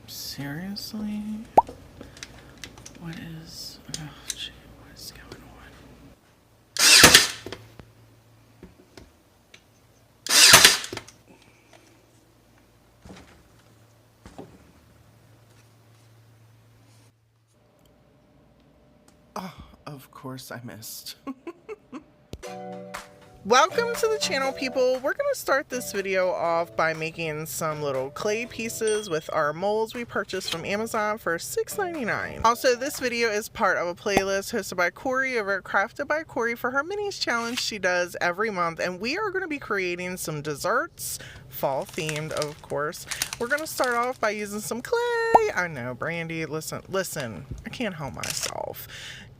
Seriously? What is... Oh, gee, what is going on? Oh, of course I missed. Welcome to the channel, people. We're going to start this video off by making some little clay pieces with our molds we purchased from Amazon for $6.99. Also, this video is part of a playlist hosted by Corey over at Crafted by Corey for her minis challenge she does every month, and we are going to be creating some desserts, fall themed, of course. We're going to start off by using some clay. I know, Brandi, listen, I can't help myself.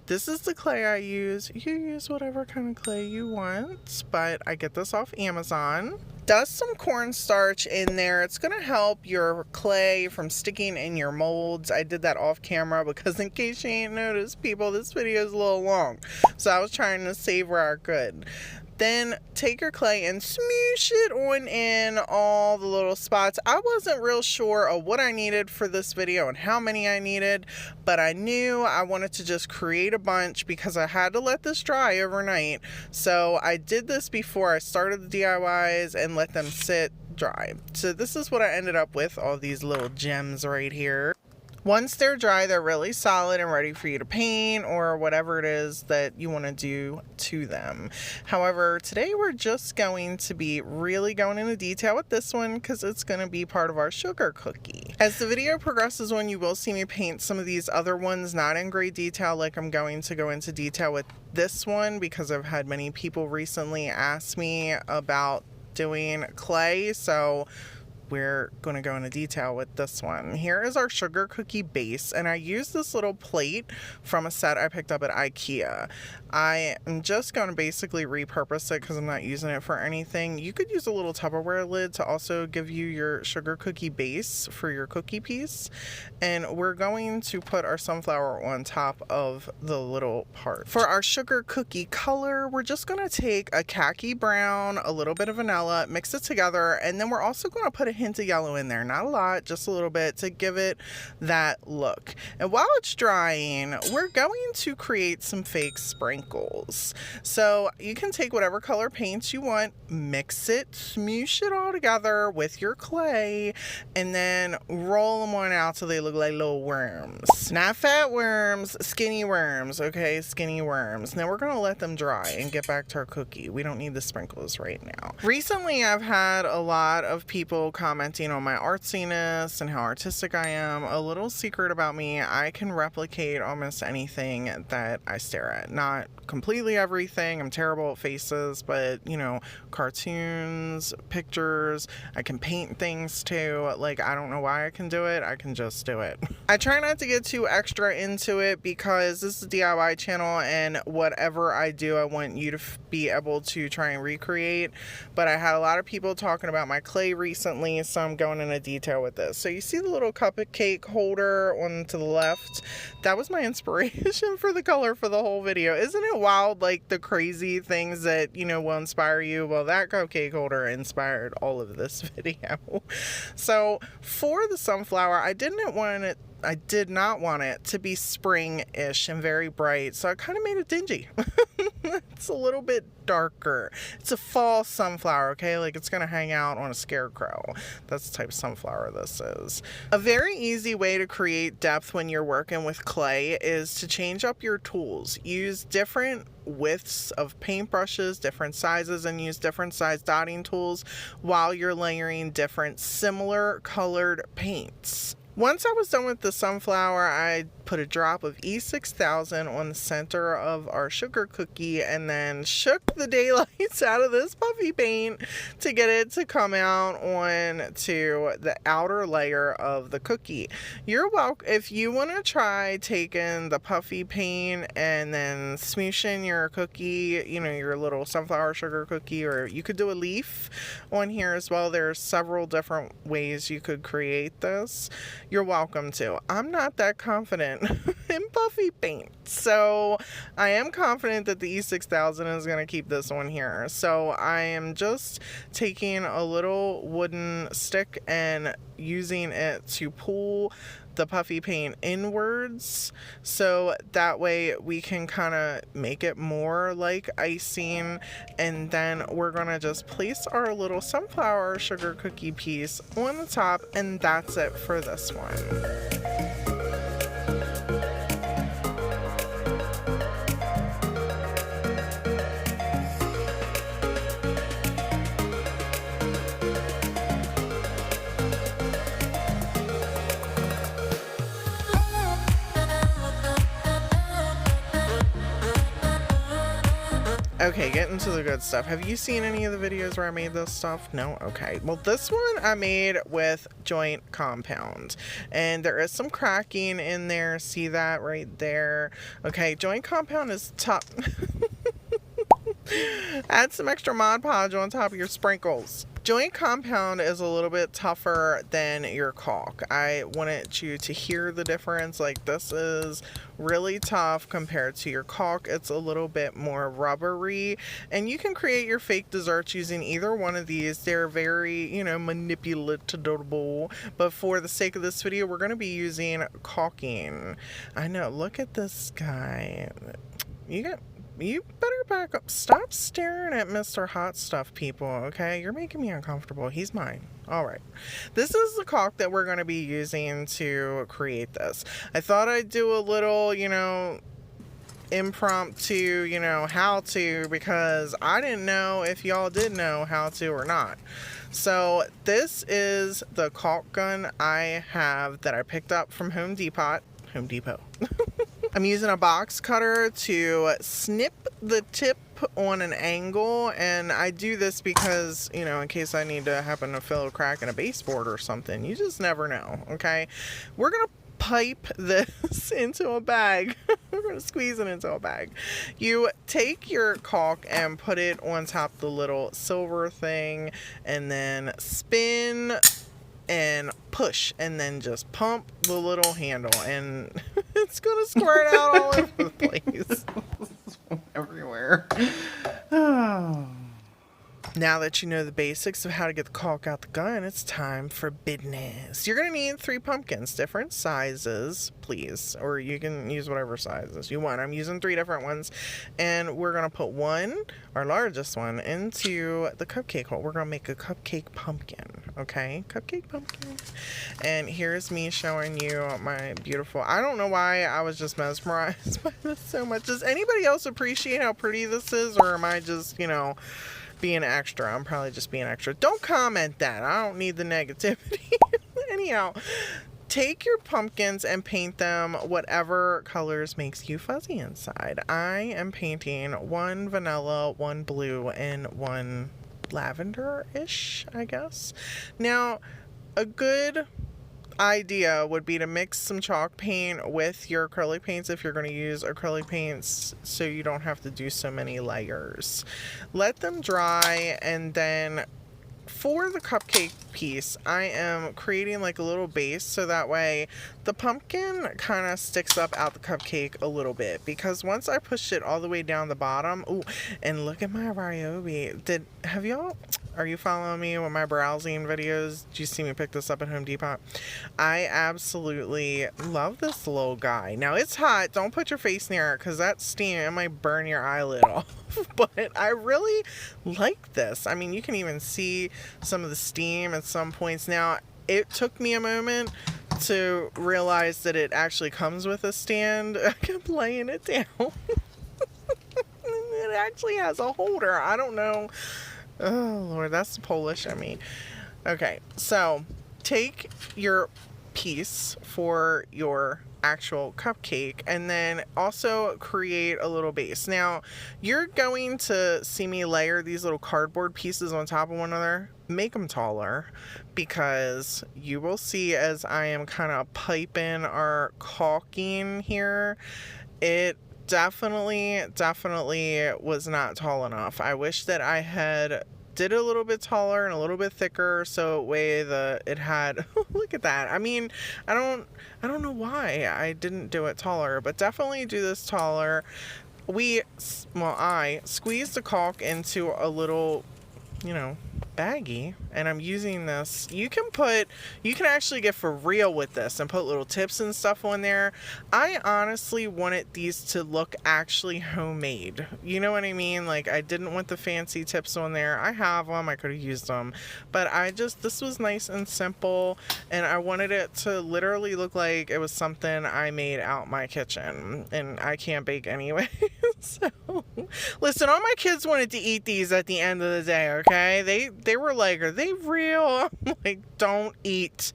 This is the clay I use. You use whatever kind of clay you want, but I get this off Amazon. Dust some cornstarch in there. It's going to help your clay from sticking in your molds. I did that off camera because in case you ain't noticed, people, this video is a little long. So I was trying to save where I could. Then take your clay and smoosh it on in all the little spots. I wasn't real sure of what I needed for this video and how many I needed, but I knew I wanted to just create a bunch because I had to let this dry overnight. So I did this before I started the DIYs and let them sit dry. So this is what I ended up with, all these little gems right here. Once they're dry, they're really solid and ready for you to paint or whatever it is that you want to do to them. However, today we're just going to be really going into detail with this one because it's going to be part of our sugar cookie. As the video progresses on, you will see me paint some of these other ones, not in great detail like I'm going to go into detail with this one because I've had many people recently ask me about doing clay, so we're going to go into detail with this one. Here is our sugar cookie base, and I used this little plate from a set I picked up at IKEA. I am just going to basically repurpose it because I'm not using it for anything. You could use a little Tupperware lid to also give you your sugar cookie base for your cookie piece. And we're going to put our sunflower on top of the little part. For our sugar cookie color, we're just going to take a khaki brown, a little bit of vanilla, mix it together, and then we're also going to put a hint of yellow in there. Not a lot, just a little bit to give it that look. And while it's drying, we're going to create some fake sprinkles. So you can take whatever color paints you want, mix it, smoosh it all together with your clay, and then roll them on out so they look like little worms. Not fat worms, skinny worms, okay? Skinny worms. Now we're going to let them dry and get back to our cookie. We don't need the sprinkles right now. Recently, I've had a lot of people commenting on my artsiness and how artistic I am. A little secret about me, I can replicate almost anything that I stare at. Not completely everything. I'm terrible at faces, but you know, cartoons, pictures, I can paint things too. Like, I don't know why I can do it. I can just do it. I try not to get too extra into it because this is a DIY channel and whatever I do, I want you to be able to try and recreate. But I had a lot of people talking about my clay recently, so I'm going into detail with this. So you see the little cupcake holder on to the left? That was my inspiration for the color for the whole video. Isn't it wild, like the crazy things that, you know, will inspire you? Well, that cupcake holder inspired all of this video. So for the sunflower, I did not want it to be spring-ish and very bright, so I kind of made it dingy. It's a little bit darker. It's a fall sunflower, okay? Like, it's gonna hang out on a scarecrow. That's the type of sunflower this is. A very easy way to create depth when you're working with clay is to change up your tools. Use different widths of paintbrushes, different sizes, and use different size dotting tools while you're layering different similar colored paints. Once I was done with the sunflower, I put a drop of E6000 on the center of our sugar cookie and then shook the daylights out of this puffy paint to get it to come out on to the outer layer of the cookie. You're welcome. If you want to try taking the puffy paint and then smooshing your cookie, you know, your little sunflower sugar cookie, or you could do a leaf on here as well. There's several different ways you could create this. You're welcome to. I'm not that confident confident in puffy paint. So I am confident that the E6000 is going to keep this one here. So I am just taking a little wooden stick and using it to pull the puffy paint inwards, so that way we can kind of make it more like icing. And then we're gonna just place our little sunflower sugar cookie piece on the top, and that's it for this one. Okay, getting to the good stuff. Have you seen any of the videos where I made this stuff? No? Okay. Well, this one I made with joint compound. And there is some cracking in there. See that right there? Okay, joint compound is tough. Add some extra Mod Podge on top of your sprinkles. Joint compound is a little bit tougher than your caulk. I wanted you to hear the difference. Like, this is really tough compared to your caulk. It's a little bit more rubbery, and you can create your fake desserts using either one of these. They're very, you know, manipulatable, but for the sake of this video, we're going to be using caulking. I know, look at this guy. You better back up. Stop staring at Mr. Hot Stuff, people, okay? You're making me uncomfortable. He's mine. All right. This is the caulk that we're going to be using to create this. I thought I'd do a little, you know, impromptu, you know, how to, because I didn't know if y'all did know how to or not. So this is the caulk gun I have that I picked up from Home Depot. I'm using a box cutter to snip the tip on an angle, and I do this because, you know, in case I need to happen to fill a crack in a baseboard or something. You just never know, okay? We're gonna pipe this into a bag. We're gonna squeeze it into a bag. You take your caulk and put it on top of the little silver thing, and then spin and push, and then just pump the little handle, and it's gonna squirt out all over the place. Everywhere. Oh. Now that you know the basics of how to get the caulk out the gun, it's time for business. You're going to need 3 pumpkins, different sizes, please. Or you can use whatever sizes you want. I'm using 3 different ones. And we're going to put one, our largest one, into the cupcake hole. We're going to make a cupcake pumpkin, okay? Cupcake pumpkin. And here's me showing you my beautiful... I don't know why I was just mesmerized by this so much. Does anybody else appreciate how pretty this is? Or am I just, you know... being extra? I'm probably just being extra. Don't comment that. I don't need the negativity. Anyhow, take your pumpkins and paint them whatever colors makes you fuzzy inside. I am painting 1 vanilla, 1 blue, and 1 lavender-ish, I guess. Now, a good idea would be to mix some chalk paint with your acrylic paints if you're going to use acrylic paints, so you don't have to do so many layers. Let them dry, and then for the cupcake piece, I am creating like a little base, so that way the pumpkin kind of sticks up out the cupcake a little bit, because once I pushed it all the way down the bottom, ooh, and look at my Ryobi. Are you following me with my browsing videos? Did you see me pick this up at Home Depot? I absolutely love this little guy. Now, it's hot. Don't put your face near it, because that steam, it might burn your eyelid off. But I really like this. I mean, you can even see some of the steam at some points. Now, it took me a moment to realize that it actually comes with a stand. I kept laying it down. It actually has a holder. I don't know. Oh, Lord, that's Polish, I mean. Okay, so take your piece for your actual cupcake, and then also create a little base. Now, you're going to see me layer these little cardboard pieces on top of one another. Make them taller, because you will see as I am kind of piping our caulking here, it definitely was not tall enough. I wish that I had did it a little bit taller and a little bit thicker so way it had look at that. I mean, I don't know why I didn't do it taller, but definitely do this taller. I squeezed the caulk into a little, you know, baggie, and I'm using this. You can actually get for real with this and put little tips and stuff on there. I honestly wanted these to look actually homemade. You know what I mean? Like, I didn't want the fancy tips on there. I have them, I could have used them, but this was nice and simple, and I wanted it to literally look like it was something I made out my kitchen, and I can't bake anyway. So listen, all my kids wanted to eat these at the end of the day, okay? They were like, are they real? I'm like, don't eat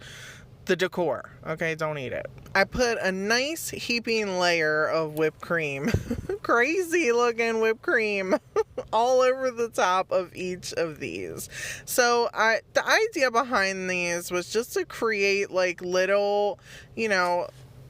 the decor, okay? Don't eat it. I put a nice heaping layer of whipped cream, crazy looking whipped cream, all over the top of each of these. So the idea behind these was just to create like little, you know,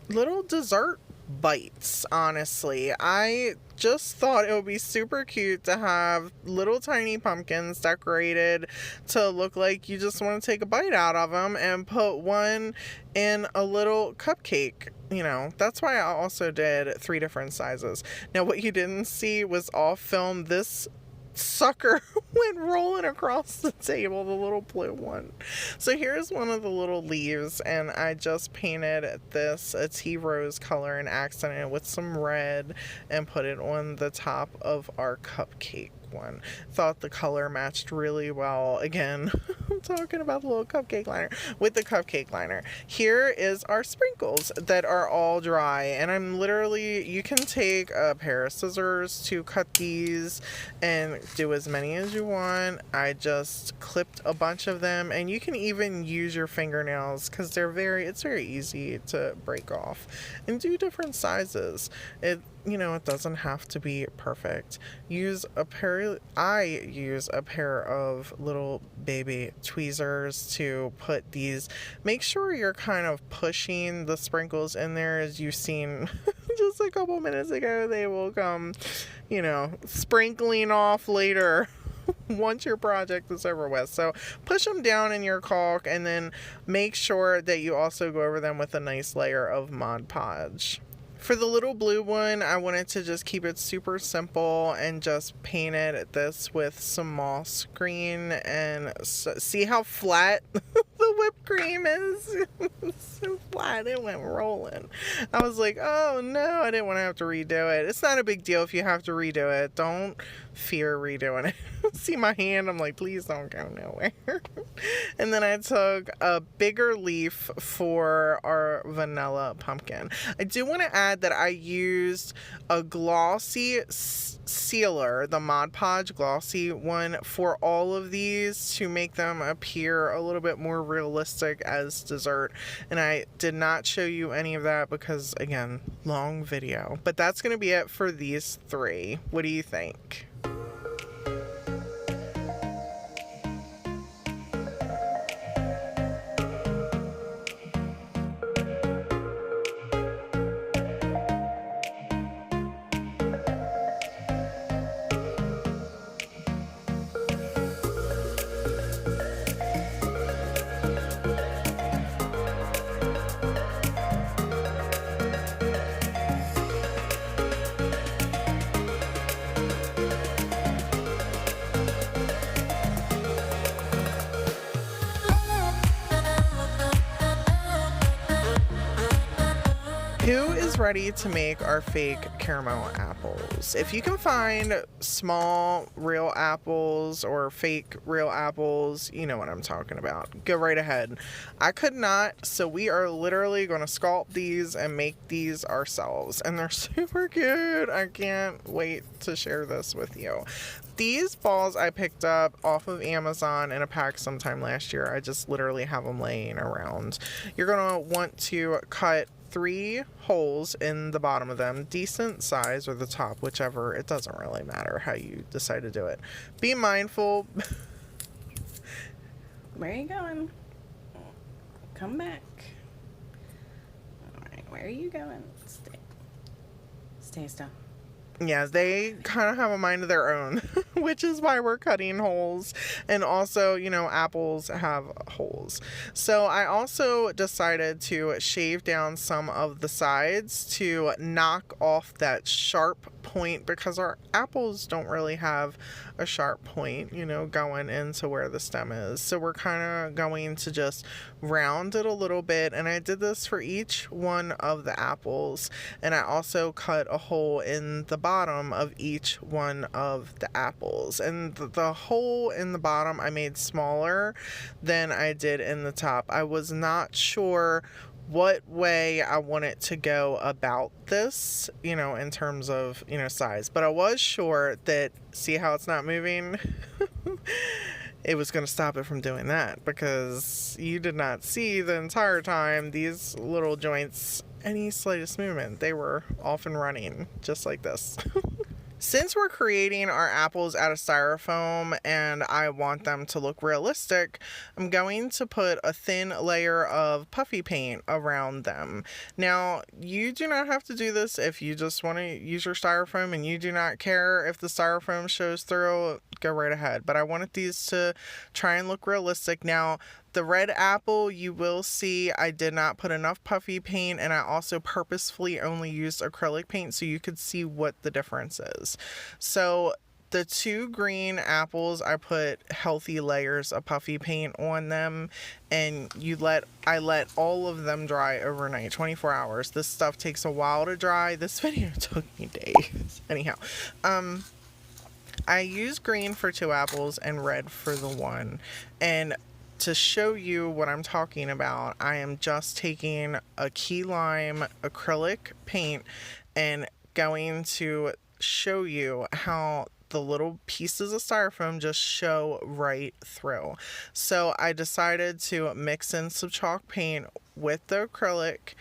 little dessert bites. Honestly, I just thought it would be super cute to have little tiny pumpkins decorated to look like you just want to take a bite out of them, and put one in a little cupcake. You know, that's why I also did 3 different sizes. Now, what you didn't see was off film, this sucker went rolling across the table, the little blue one. So here's one of the little leaves, and I just painted this a tea rose color and accented it with some red and put it on the top of our cupcake one. Thought the color matched really well. Again, I'm talking about the little cupcake liner with the cupcake liner. Here is our sprinkles that are all dry, and I'm literally, you can take a pair of scissors to cut these and do as many as you want. I just clipped a bunch of them, and you can even use your fingernails because it's very easy to break off, and do different sizes. You know, it doesn't have to be perfect. I use a pair of little baby tweezers to put these. Make sure you're kind of pushing the sprinkles in there, as you've seen just a couple minutes ago. They will come, you know, sprinkling off later once your project is over with. So push them down in your caulk, and then make sure that you also go over them with a nice layer of Mod Podge. For the little blue one, I wanted to just keep it super simple and just painted this with some moss green, and see how flat the whipped cream is? So flat, it went rolling. I was like, oh no, I didn't want to have to redo it. It's not a big deal if you have to redo it. Don't fear redoing it. See my hand? I'm like, please don't go nowhere. And then I took a bigger leaf for our vanilla pumpkin. I do want to add that I used a glossy sealer, the Mod Podge glossy one, for all of these to make them appear a little bit more realistic as dessert. And I did not show you any of that because, again, long video. But that's going to be it for these 3. What do you think? Who is ready to make our fake caramel apples? If you can find small real apples or fake real apples, you know what I'm talking about. Go right ahead. I could not, so we are literally going to sculpt these and make these ourselves, and they're super cute. I can't wait to share this with you. These balls I picked up off of Amazon in a pack sometime last year. I just literally have them laying around. You're going to want to cut 3 holes in the bottom of them, decent size, or the top, whichever. It doesn't really matter how you decide to do it. Be mindful. Where are you going? Come back. Alright, where are you going? Stay still. Yeah, they kind of have a mind of their own, which is why we're cutting holes. And also, you know, apples have holes. So I also decided to shave down some of the sides to knock off that sharp point, because our apples don't really have a sharp point, you know, going into where the stem is. So we're kind of going to just round it a little bit. And I did this for each one of the apples. And I also cut a hole in the bottom of each one of the apples. And the hole in the bottom I made smaller than I did in the top. I was not sure what way I wanted to go about this, you know, in terms of, you know, size. But I was sure that, see how it's not moving? It was going to stop it from doing that, because you did not see the entire time these little joints, any slightest movement, they were off and running just like this. Since we're creating our apples out of styrofoam and I want them to look realistic, I'm going to put a thin layer of puffy paint around them. Now, you do not have to do this if you just want to use your styrofoam and you do not care if the styrofoam shows through, go right ahead. But I wanted these to try and look realistic. Now, the red apple, you will see I did not put enough puffy paint, and I also purposefully only used acrylic paint so you could see what the difference is. So the two green apples, I put healthy layers of puffy paint on them, and I let all of them dry overnight, 24 hours. This stuff takes a while to dry. This video took me days. Anyhow, I used green for 2 apples and red for the 1. And to show you what I'm talking about, I am just taking a key lime acrylic paint and going to show you how the little pieces of styrofoam just show right through. So I decided to mix in some chalk paint with the acrylic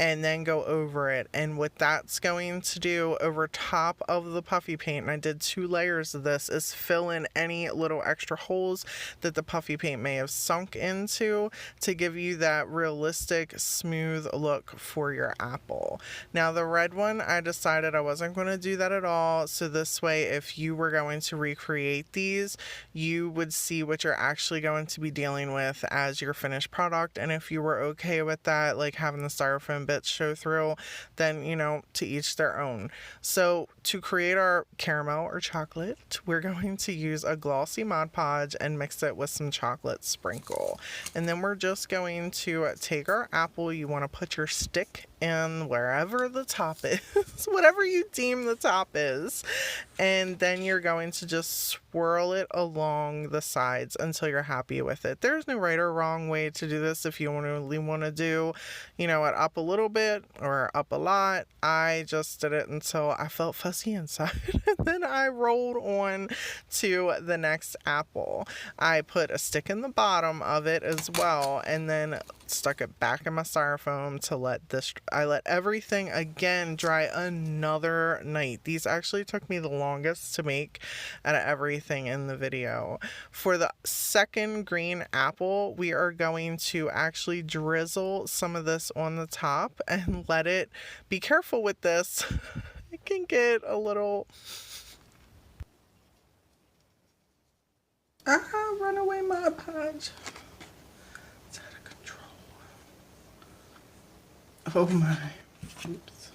and then go over it. And what that's going to do over top of the puffy paint, and I did 2 layers of this, is fill in any little extra holes that the puffy paint may have sunk into to give you that realistic, smooth look for your apple. Now the red one, I decided I wasn't going to do that at all. So this way, if you were going to recreate these, you would see what you're actually going to be dealing with as your finished product. And if you were okay with that, like having the styrofoam bits show through, then, you know, to each their own. So to create our caramel or chocolate, we're going to use a glossy Mod Podge and mix it with some chocolate sprinkle. And then we're just going to take our apple. You want to put your stick in wherever the top is, whatever you deem the top is, and then you're going to just swirl it along the sides until you're happy with it. There's no right or wrong way to do this. If you only want to do, you know, it up a little bit or up a lot, I just did it until I felt fuzzy inside. And then I rolled on to the next apple. I put a stick in the bottom of it as well, and then stuck it back in my styrofoam to I let everything again dry another night. These actually took me the longest to make out of everything in the video. For the second green apple, we are going to actually drizzle some of this on the top and let it, be careful with this, it can get a little, runaway Mod Podge. It's out of control. Oh my. Oops.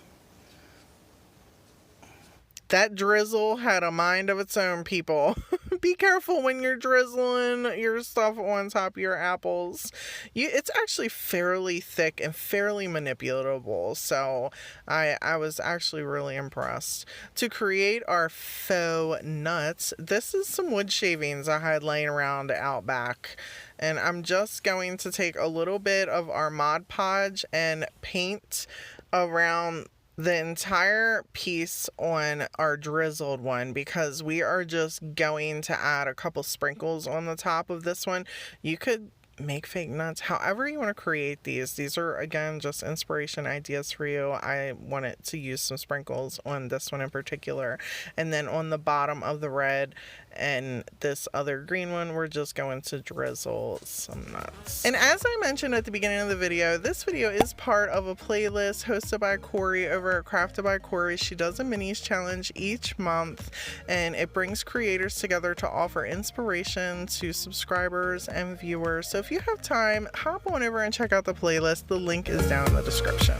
That drizzle had a mind of its own, people. Be careful when you're drizzling your stuff on top of your apples. It's actually fairly thick and fairly manipulatable, so I was actually really impressed. To create our faux nuts, this is some wood shavings I had laying around out back. And I'm just going to take a little bit of our Mod Podge and paint around the entire piece on our drizzled one, because we are just going to add a couple sprinkles on the top of this one. You could make fake nuts, however you want to create these are again just inspiration ideas for you. I wanted to use some sprinkles on this one in particular, and then on the bottom of the red and this other green one we're just going to drizzle some nuts. And as I mentioned at the beginning of the video, this video is part of a playlist hosted by Corey over at Crafted by Corey. She does a minis challenge each month, and it brings creators together to offer inspiration to subscribers and viewers. So if you have time, hop on over and check out the playlist. The link is down in the description.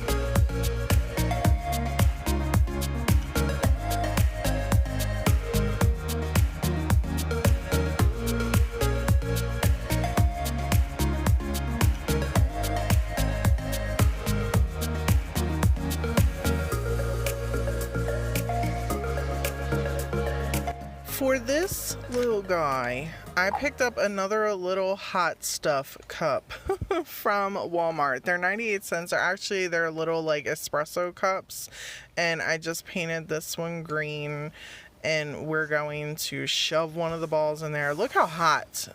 For this little guy, I picked up another little hot stuff cup from Walmart. They're 98 cents. They're little like espresso cups, and I just painted this one green, and we're going to shove one of the balls in there. Look how hot.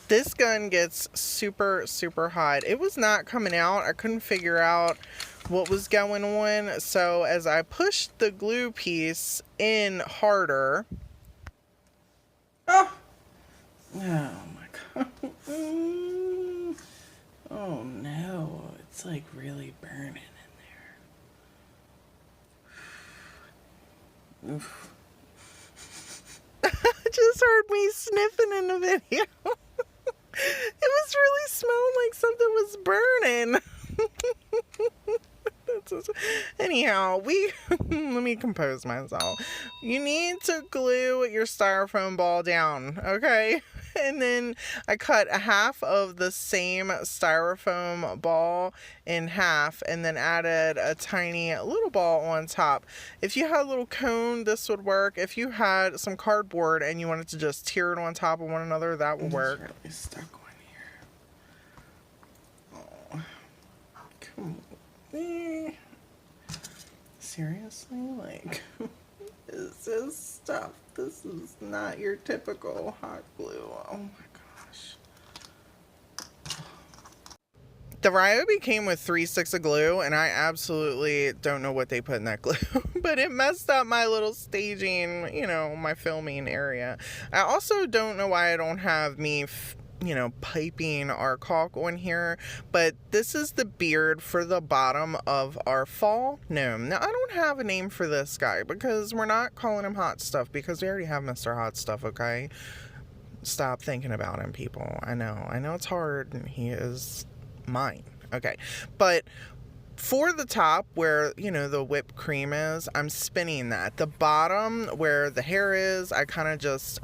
This gun gets super, super hot. It was not coming out. I couldn't figure out what was going on. So as I pushed the glue piece in harder, oh my god. Oh no, it's like really burning in there. Oof. Just heard me sniffing in the video. It was really smelling like something was burning. Anyhow, let me compose myself. You need to glue your styrofoam ball down, okay? And then I cut a half of the same styrofoam ball in half and then added a tiny little ball on top. If you had a little cone, this would work. If you had some cardboard and you wanted to just tear it on top of one another, that would work. It's stuck on here. Oh, come on. Seriously? Like, is this stuff? This is not your typical hot glue. Oh my gosh. The Ryobi came with 3 sticks of glue, and I absolutely don't know what they put in that glue, but it messed up my little staging, you know, my filming area. I also don't know why I don't have me piping our caulk on here, but this is the beard for the bottom of our fall gnome. Now, I don't have a name for this guy because we're not calling him Hot Stuff because we already have Mr. Hot Stuff, okay? Stop thinking about him, people. I know it's hard, and he is mine, okay? But for the top where, the whipped cream is, I'm spinning that. The bottom where the hair is, I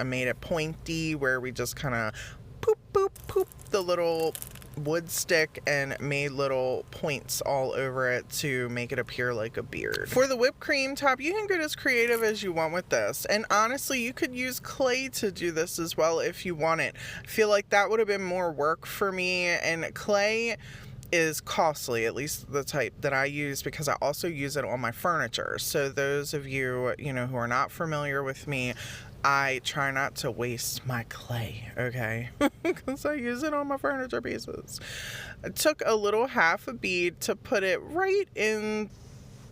made it pointy where we just kind of poop, poop, poop the little wood stick and made little points all over it to make it appear like a beard. For the whipped cream top, you can get as creative as you want with this. And honestly, you could use clay to do this as well if you want it. I feel like that would have been more work for me, and clay is costly, at least the type that I use, because I also use it on my furniture. So those of you, who are not familiar with me, I try not to waste my clay, okay? Because I use it on my furniture pieces. I took a little half a bead to put it right in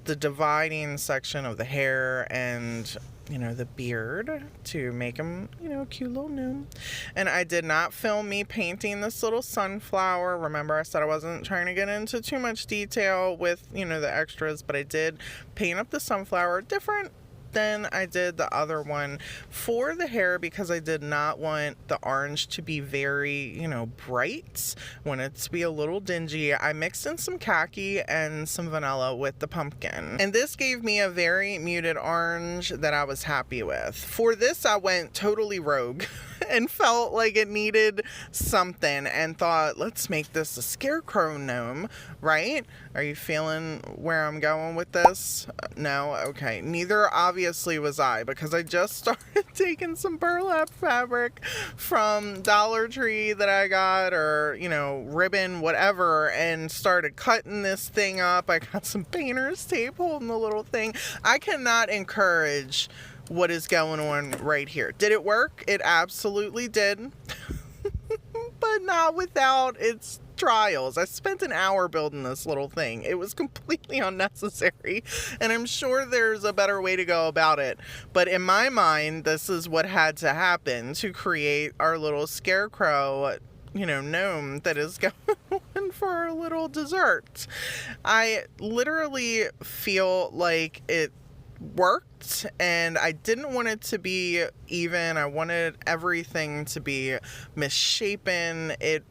the dividing section of the hair and, the beard to make him, a cute little gnome. And I did not film me painting this little sunflower. Remember, I said I wasn't trying to get into too much detail with, the extras, but I did paint up the sunflower different than I did the other one for the hair because I did not want the orange to be very, bright. I wanted it to be a little dingy. I mixed in some khaki and some vanilla with the pumpkin, and this gave me a very muted orange that I was happy with. For this, I went totally rogue and felt like it needed something and thought, let's make this a scarecrow gnome, right? Are you feeling where I'm going with this? No? Okay. Neither obviously was I, because I just started taking some burlap fabric from Dollar Tree that I got, or, ribbon, whatever, and started cutting this thing up. I got some painter's tape holding the little thing. I cannot encourage what is going on right here. Did it work? It absolutely did. But but not without its trials. I spent an hour building this little thing. It was completely unnecessary, and I'm sure there's a better way to go about it. But in my mind, this is what had to happen to create our little scarecrow, gnome that is going for our little dessert. I literally feel like it worked, and I didn't want it to be even. I wanted everything to be misshapen. It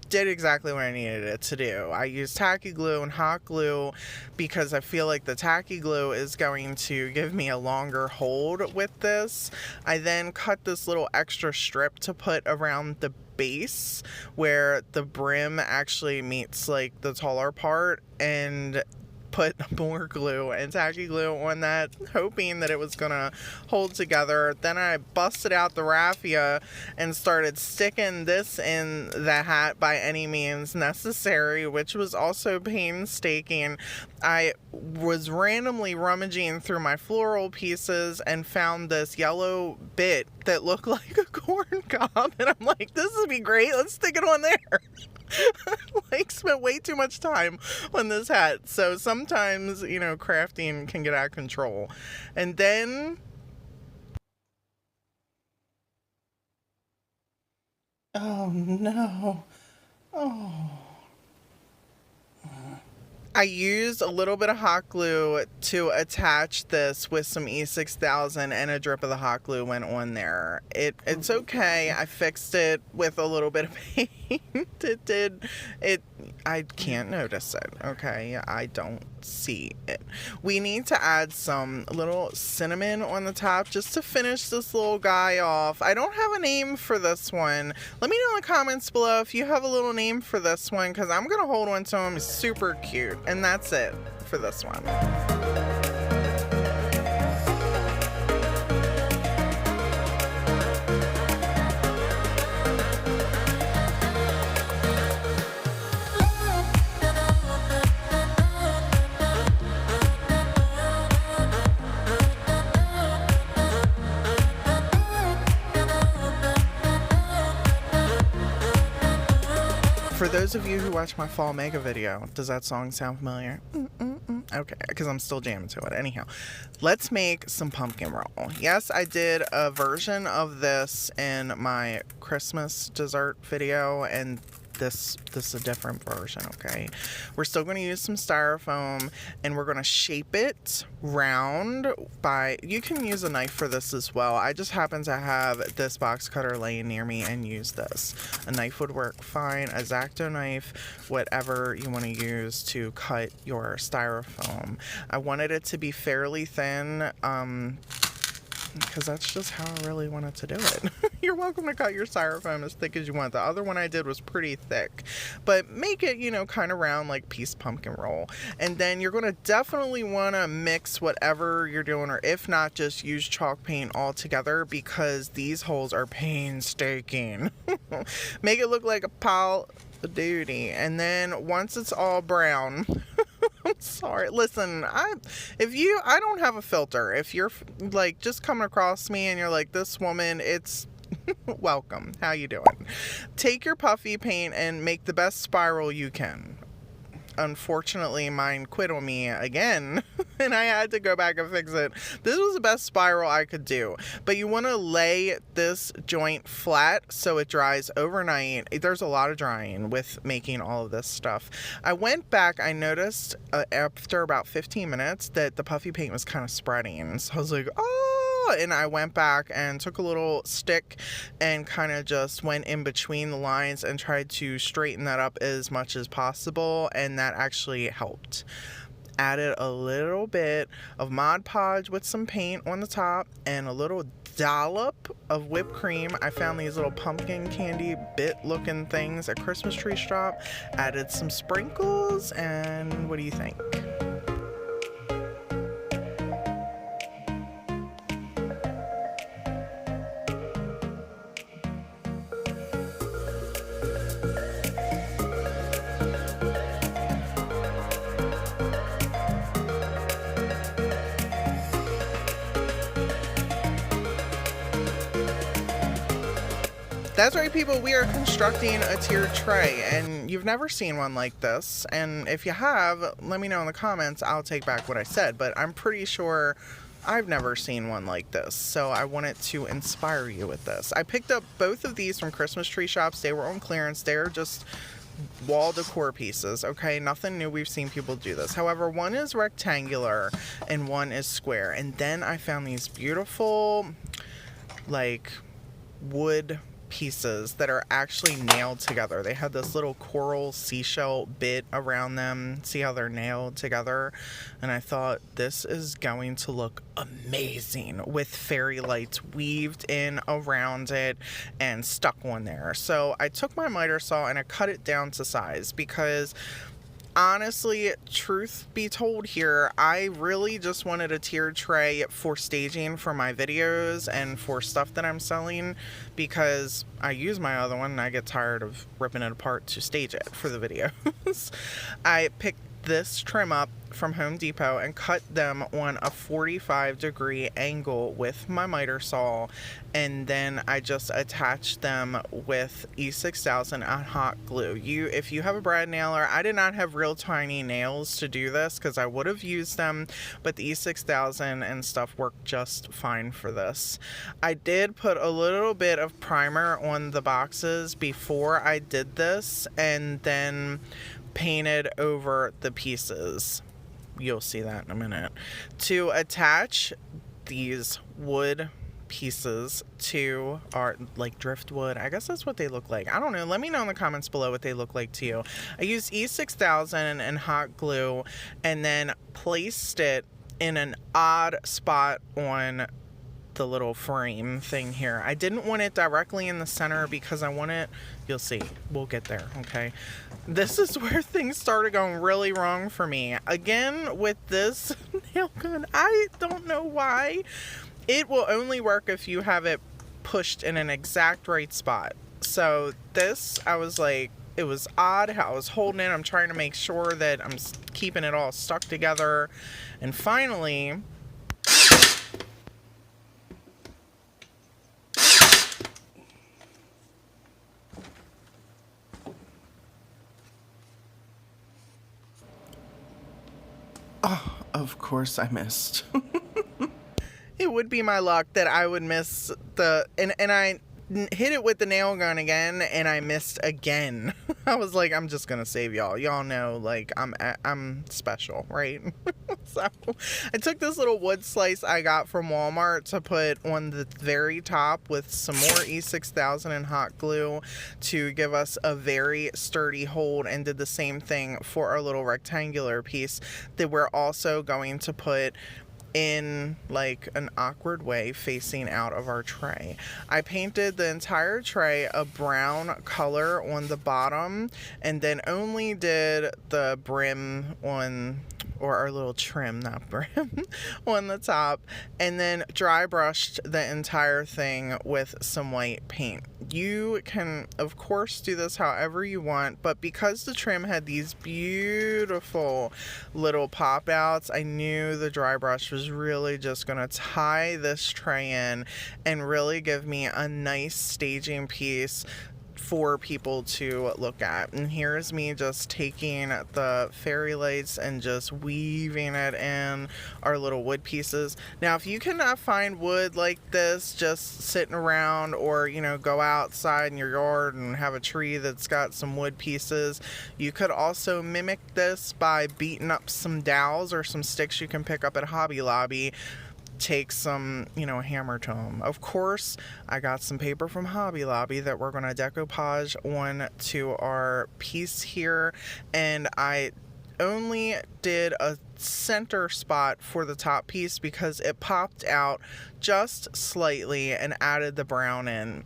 did exactly what I needed it to do. I used tacky glue and hot glue because I feel like the tacky glue is going to give me a longer hold with this. I then cut this little extra strip to put around the base where the brim actually meets like the taller part, and put more glue and tacky glue on that, hoping that it was gonna hold together. Then I busted out the raffia and started sticking this in the hat by any means necessary, which was also painstaking. I was randomly rummaging through my floral pieces and found this yellow bit that looked like a corn cob, and I'm like, this would be great, let's stick it on there. Spent way too much time on this hat. So sometimes, crafting can get out of control. And then, oh no, I used a little bit of hot glue to attach this with some E6000, and a drip of the hot glue went on there. It's okay. I fixed it with a little bit of paint. I can't notice it, okay? I don't see it. We need to add some little cinnamon on the top just to finish this little guy off. I don't have a name for this one. Let me know in the comments below if you have a little name for this one, because I'm gonna hold on to him. He's super cute. And that's it for this one. For those of you who watch my fall mega video, does that song sound familiar? Okay, because I'm still jamming to it. Anyhow, let's make some pumpkin roll. Yes, I did a version of this in my Christmas dessert video, and this is a different version, okay? We're still going to use some styrofoam, and we're going to shape it round by, you can use a knife for this as well. I just happen to have this box cutter laying near me and use this. A knife would work fine, a X-Acto knife, whatever you want to use to cut your styrofoam. I wanted it to be fairly thin, because that's just how I really wanted to do it. You're welcome to cut your styrofoam as thick as you want. The other one I did was pretty thick, but make it, kind of round like piece pumpkin roll. And then you're going to definitely want to mix whatever you're doing, or if not, just use chalk paint altogether, because these holes are painstaking. Make it look like a pile of duty. And then once it's all brown, I'm sorry. Listen, I don't have a filter. If you're like just coming across me and you're like, this woman, it's welcome. How you doing? Take your puffy paint and make the best spiral you can. Unfortunately, mine quit on me again, and I had to go back and fix it. This was the best spiral I could do, but you want to lay this joint flat so it dries overnight. There's a lot of drying with making all of this stuff. I went back, I noticed after about 15 minutes that the puffy paint was kind of spreading, so I was like, oh, and I went back and took a little stick and kind of just went in between the lines and tried to straighten that up as much as possible, and that actually helped. Added a little bit of Mod Podge with some paint on the top and a little dollop of whipped cream. I found these little pumpkin candy bit looking things at Christmas tree shop. Added some sprinkles, and what do you think? That's right, people, we are constructing a tiered tray, and you've never seen one like this, and if you have, let me know in the comments. I'll take back what I said, but I'm pretty sure I've never seen one like this, so I wanted to inspire you with this. I picked up both of these from Christmas tree shops. They were on clearance. They're just wall decor pieces, okay? Nothing new. We've seen people do this. However, one is rectangular and one is square, and then I found these beautiful, like, wood pieces that are actually nailed together. They have this little coral seashell bit around them. See how they're nailed together? And I thought, this is going to look amazing with fairy lights weaved in around it and stuck on there. So I took my miter saw and I cut it down to size because honestly, truth be told here, I really just wanted a tiered tray for staging for my videos and for stuff that I'm selling, because I use my other one and I get tired of ripping it apart to stage it for the videos. I picked this trim up from Home Depot and cut them on a 45-degree angle with my miter saw, and then I just attached them with E6000 and hot glue. If you have a brad nailer, I did not have real tiny nails to do this because I would have used them, but the E6000 and stuff worked just fine for this. I did put a little bit of primer on the boxes before I did this, and then painted over the pieces. You'll see that in a minute. To attach these wood pieces to our, like, driftwood, I guess that's what they look like. I don't know. Let me know in the comments below what they look like to you. I used E6000 and hot glue and then placed it in an odd spot on the little frame thing here. I didn't want it directly in the center because I want it, you'll see, we'll get there, okay? This is where things started going really wrong for me. Again, with this nail gun, I don't know why. It will only work if you have it pushed in an exact right spot. So this, I was like, it was odd how I was holding it. I'm trying to make sure that I'm keeping it all stuck together. And finally, oh, of course I missed. It would be my luck that I would miss the, and I hit it with the nail gun again and I missed again. I was like, I'm just gonna save y'all. Y'all know, like, I'm special, right? So I took this little wood slice I got from Walmart to put on the very top with some more E6000 and hot glue to give us a very sturdy hold, and did the same thing for our little rectangular piece that we're also going to put in, like, an awkward way facing out of our tray. I painted the entire tray a brown color on the bottom and then only did the brim on, or our little trim, not brim, on the top, and then dry brushed the entire thing with some white paint. You can, of course, do this however you want, but because the trim had these beautiful little pop outs, I knew the dry brush was really just going to tie this tray in and really give me a nice staging piece for people to look at. And here's me just taking the fairy lights and just weaving it in our little wood pieces. Now, if you cannot find wood like this just sitting around, or, you know, go outside in your yard and have a tree that's got some wood pieces, you could also mimic this by beating up some dowels or some sticks you can pick up at Hobby Lobby. Take some, you know, hammer to them. Of course, I got some paper from Hobby Lobby that we're going to decoupage on to our piece here, and I only did a center spot for the top piece because it popped out just slightly and added the brown in.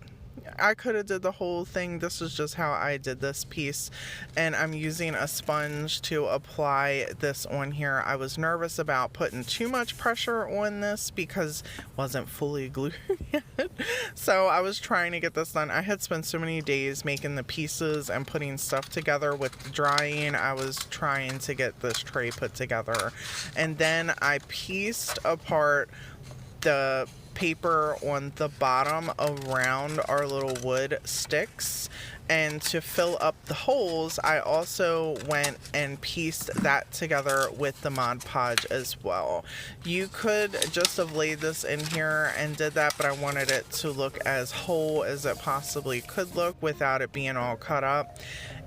I could have did the whole thing. This is just how I did this piece, and I'm using a sponge to apply this on here. I was nervous about putting too much pressure on this because it wasn't fully glued yet, so I was trying to get this done. I had spent so many days making the pieces and putting stuff together with drying. I was trying to get this tray put together, and then I pieced apart the paper on the bottom around our little wood sticks. And to fill up the holes, I also went and pieced that together with the Mod Podge as well. You could just have laid this in here and did that, but I wanted it to look as whole as it possibly could look without it being all cut up.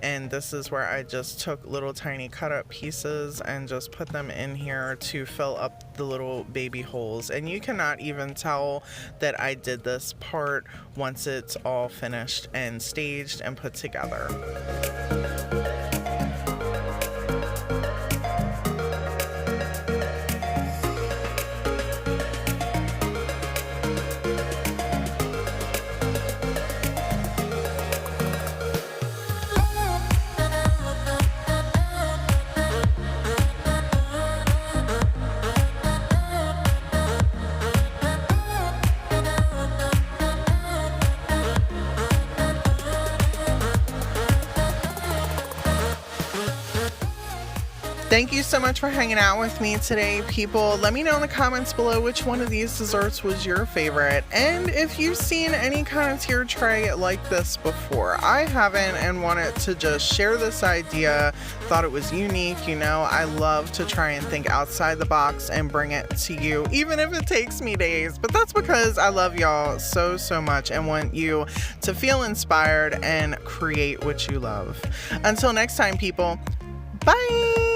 And this is where I just took little tiny cut up pieces and just put them in here to fill up the little baby holes. And you cannot even tell that I did this part once it's all finished and staged and put together. Thank you so much for hanging out with me today, people. Let me know in the comments below which one of these desserts was your favorite, and if you've seen any kind of tier tray like this before. I haven't, and wanted to just share this idea. Thought it was unique. You know, I love to try and think outside the box and bring it to you, even if it takes me days. But that's because I love y'all so much and want you to feel inspired and create what you love. Until next time, people, bye!